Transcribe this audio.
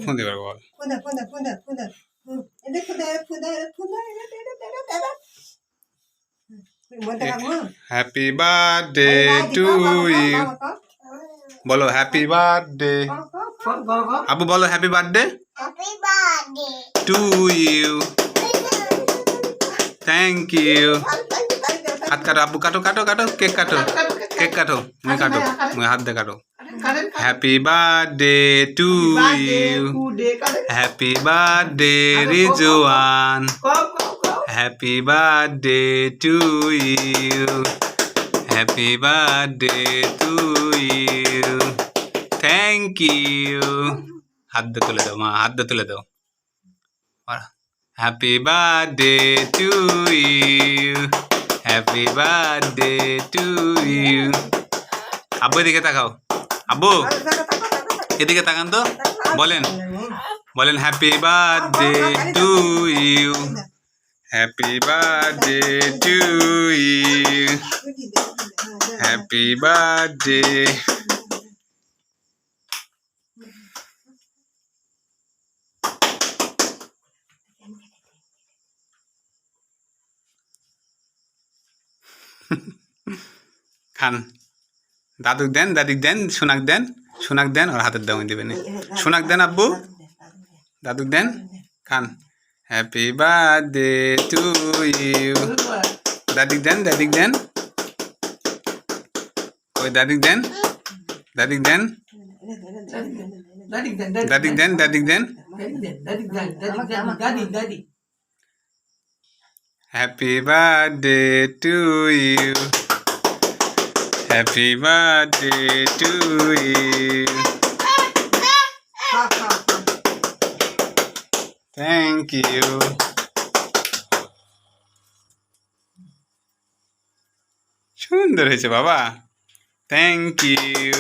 phone দিবার বল happy birthday to you বলো হ্যাপি বার্থডে আবু বলো happy birthday to you thank you হাত কাটো আব্বু কাটো কাটো কাটো কেক কাটো মুই হাত দিয়ে কাটো happy birthday to you happy birthday Rizwan happy birthday to you happy birthday to you thank you হাত দিয়ে তুলে দাও মা হাত দিয়ে তুলে দাও happy birthday to you happy birthday to you আব্বু এদিকে তাকাও আব্বু এদিকে তাকান তো বলেন happy birthday to you happy birthday to you happy birthday খান দাদুক দেন সোনাক দেন ওর হাতের দাম দিবেন সোনাক দেন আব্বু দাদুক দেন খান হ্যাপি বার্থডে টু ইউ দাদিক দেন ওই দাদিক দেন happy birthday to you happy birthday to you thank you সুন্দর হয়েছে বাবা থ্যাংক ইউ